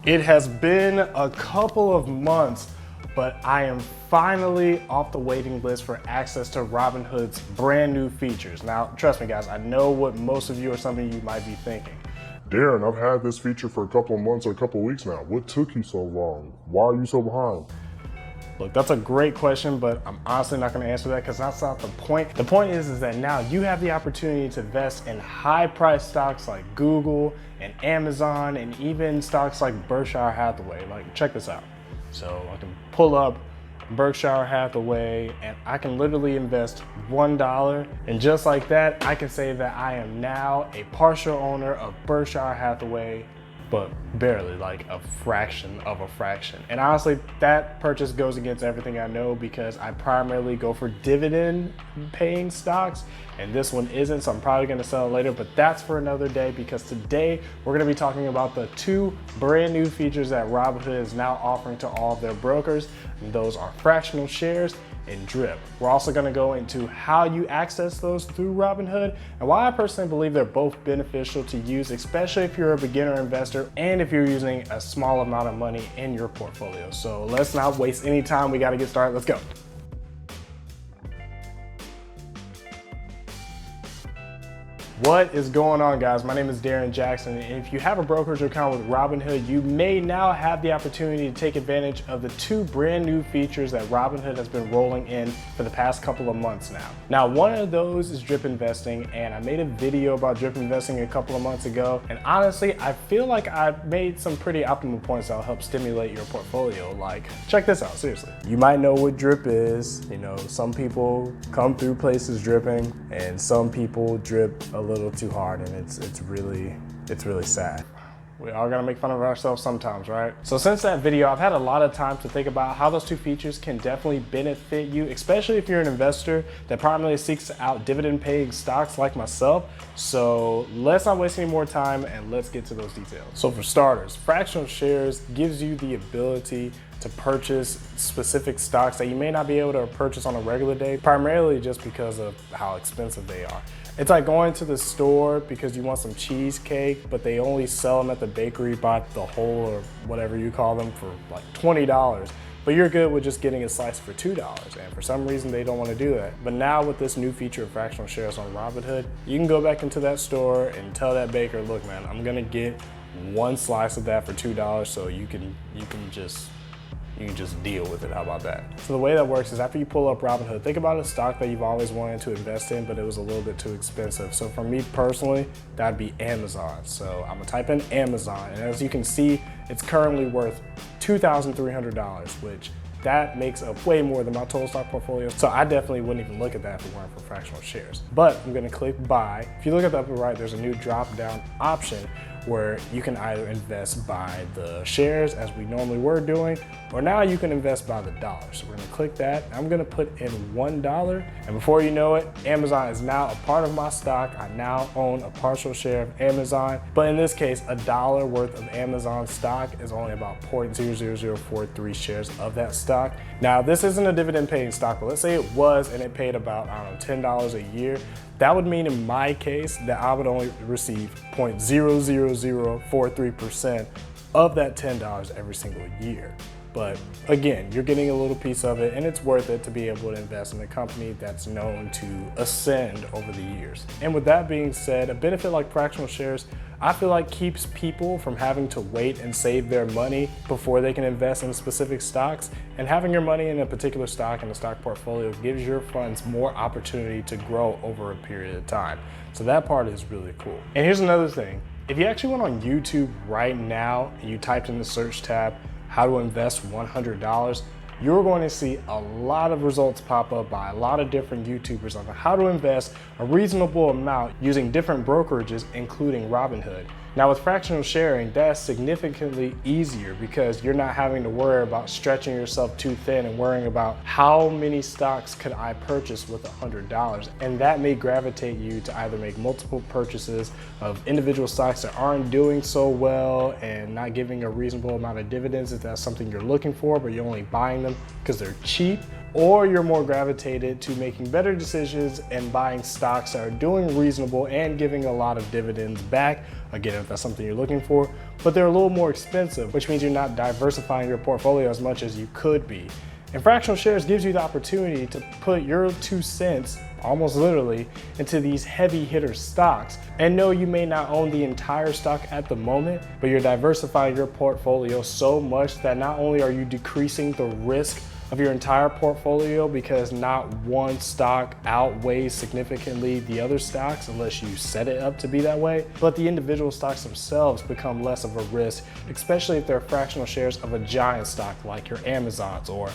It has been a couple of months, but I am finally off the waiting list for access to Robinhood's brand new features. Now, trust me guys, I know what most of you or some of you might be thinking. Darren, I've had this feature for a couple of months or a couple of weeks now. What took you so long? Why are you so behind? Look, that's a great question, but I'm honestly not gonna answer that because that's not the point. The point is that now you have the opportunity to invest in high-priced stocks like Google and Amazon and even stocks like Berkshire Hathaway. Like, check this out. So I can pull up Berkshire Hathaway and I can literally invest $1. And just like that, I can say that I am now a partial owner of Berkshire Hathaway, but barely, like a fraction of a fraction. And honestly, that purchase goes against everything I know because I primarily go for dividend paying stocks, and this one isn't, so I'm probably gonna sell it later, but that's for another day because today we're gonna be talking about the two brand new features that Robinhood is now offering to all of their brokers, and those are fractional shares and drip. We're also gonna go into how you access those through Robinhood and why I personally believe they're both beneficial to use, especially if you're a beginner investor and if you're using a small amount of money in your portfolio. So let's not waste any time. We gotta get started. Let's go. What is going on, guys? My name is Darren Jackson, and if you have a brokerage account with Robinhood, you may now have the opportunity to take advantage of the two brand new features that Robinhood has been rolling in for the past couple of months now. Now, one of those is drip investing, and I made a video about drip investing a couple of months ago, and honestly, I feel like I've made some pretty optimal points that'll help stimulate your portfolio. Like, check this out, seriously. You might know what drip is. You know, some people come through places dripping, and some people drip a little too hard, and it's really sad. We are gonna make fun of ourselves sometimes, right? So since that video, I've had a lot of time to think about how those two features can definitely benefit you, especially if you're an investor that primarily seeks out dividend-paying stocks like myself. So let's not waste any more time and let's get to those details. So for starters, fractional shares gives you the ability to purchase specific stocks that you may not be able to purchase on a regular day, primarily just because of how expensive they are. It's like going to the store because you want some cheesecake, but they only sell them at the bakery by the whole or whatever you call them for like $20. But you're good with just getting a slice for $2. And for some reason, they don't want to do that. But now with this new feature of fractional shares on Robinhood, you can go back into that store and tell that baker, look, man, I'm gonna get one slice of that for $2, so you can just deal with it. How about that? So the way that works is after you pull up Robinhood, think about a stock that you've always wanted to invest in, but it was a little bit too expensive. So for me personally, that'd be Amazon. So I'm gonna type in Amazon, and as you can see, it's currently worth $2,300, which that makes up way more than my total stock portfolio. So I definitely wouldn't even look at that if it weren't for fractional shares. But I'm gonna click buy. If you look at the upper right, there's a new drop down option where you can either invest by the shares as we normally were doing, or now you can invest by the dollar. So we're gonna click that. I'm gonna put in $1, and before you know it, Amazon is now a part of my stock. I now own a partial share of Amazon, but in this case, $1 worth of Amazon stock is only about 0.00043 shares of that stock. Now, this isn't a dividend paying stock, but let's say it was and it paid about, I don't know, $10 a year. That would mean in my case that I would only receive 0.00043% of that $10 every single year. But again, you're getting a little piece of it, and it's worth it to be able to invest in a company that's known to ascend over the years. And with that being said, a benefit like fractional shares, I feel like keeps people from having to wait and save their money before they can invest in specific stocks. And having your money in a particular stock in a stock portfolio gives your funds more opportunity to grow over a period of time. So that part is really cool. And here's another thing. If you actually went on YouTube right now and you typed in the search tab, how to invest $100, you're going to see a lot of results pop up by a lot of different YouTubers on how to invest a reasonable amount using different brokerages, including Robinhood. Now with fractional sharing, that's significantly easier because you're not having to worry about stretching yourself too thin and worrying about how many stocks could I purchase with $100. And that may gravitate you to either make multiple purchases of individual stocks that aren't doing so well and not giving a reasonable amount of dividends if that's something you're looking for, but you're only buying them because they're cheap, or you're more gravitated to making better decisions and buying stocks that are doing reasonable and giving a lot of dividends back. Again, if that's something you're looking for, but they're a little more expensive, which means you're not diversifying your portfolio as much as you could be. And fractional shares gives you the opportunity to put your 2 cents, almost literally, into these heavy hitter stocks. And no, you may not own the entire stock at the moment, but you're diversifying your portfolio so much that not only are you decreasing the risk of your entire portfolio because not one stock outweighs significantly the other stocks unless you set it up to be that way, but the individual stocks themselves become less of a risk, especially if they're fractional shares of a giant stock like your Amazons or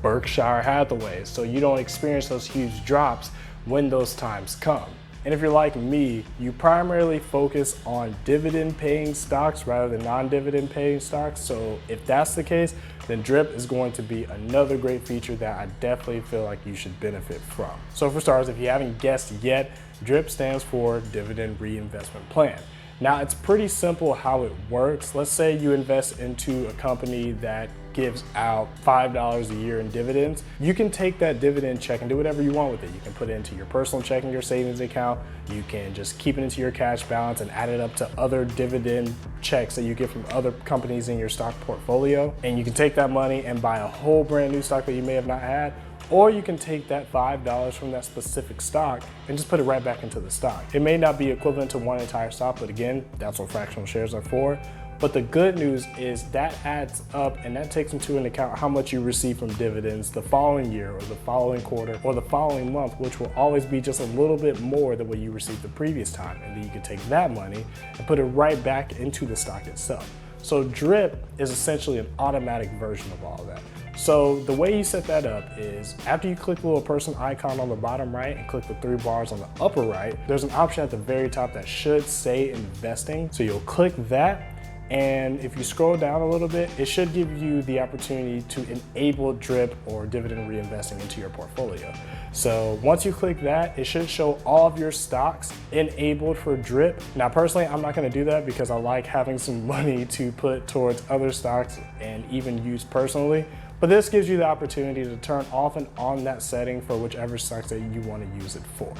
Berkshire Hathaway, so you don't experience those huge drops when those times come. And if you're like me, you primarily focus on dividend paying stocks rather than non-dividend paying stocks. So if that's the case, then DRIP is going to be another great feature that I definitely feel like you should benefit from. So for starters, if you haven't guessed yet, DRIP stands for Dividend Reinvestment Plan. Now it's pretty simple how it works. Let's say you invest into a company that gives out $5 a year in dividends. You can take that dividend check and do whatever you want with it. You can put it into your personal checking, your savings account. You can just keep it into your cash balance and add it up to other dividend checks that you get from other companies in your stock portfolio. And you can take that money and buy a whole brand new stock that you may have not had. Or you can take that $5 from that specific stock and just put it right back into the stock. It may not be equivalent to one entire stock, but again, that's what fractional shares are for. But the good news is that adds up and that takes into account how much you receive from dividends the following year or the following quarter or the following month, which will always be just a little bit more than what you received the previous time. And then you can take that money and put it right back into the stock itself. So DRIP is essentially an automatic version of all of that. So the way you set that up is after you click the little person icon on the bottom right and click the 3 bars on the upper right, there's an option at the very top that should say investing. So you'll click that. And if you scroll down a little bit, it should give you the opportunity to enable DRIP or dividend reinvesting into your portfolio. So once you click that, it should show all of your stocks enabled for DRIP. Now, personally, I'm not gonna do that because I like having some money to put towards other stocks and even use personally. But this gives you the opportunity to turn off and on that setting for whichever stocks that you wanna use it for.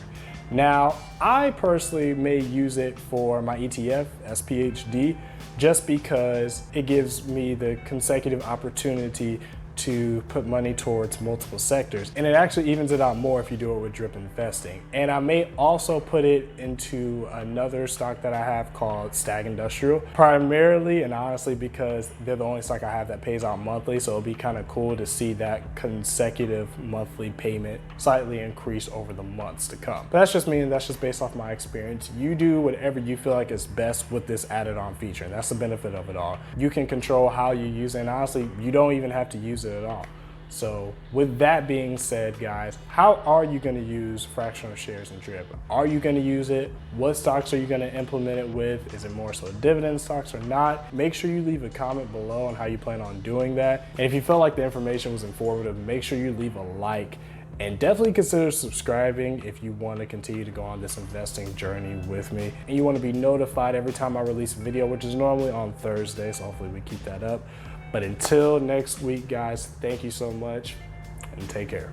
Now, I personally may use it for my ETF, SPHD, just because it gives me the consecutive opportunity to put money towards multiple sectors. And it actually evens it out more if you do it with DRIP investing. And I may also put it into another stock that I have called Stag Industrial, primarily and honestly because they're the only stock I have that pays out monthly. So it'll be kind of cool to see that consecutive monthly payment slightly increase over the months to come. But that's just me and that's just based off my experience. You do whatever you feel like is best with this added on feature. And that's the benefit of it all. You can control how you use it. And honestly, you don't even have to use it at all. So with that being said, guys, how are you going to use fractional shares and DRIP? Are you going to use it? What stocks are you going to implement it with? Is it more so dividend stocks or not? Make sure you leave a comment below on how you plan on doing that. And if you felt like the information was informative, make sure you leave a like and definitely consider subscribing if you want to continue to go on this investing journey with me. And you want to be notified every time I release a video, which is normally on Thursday. So hopefully we keep that up. But until next week, guys, thank you so much and take care.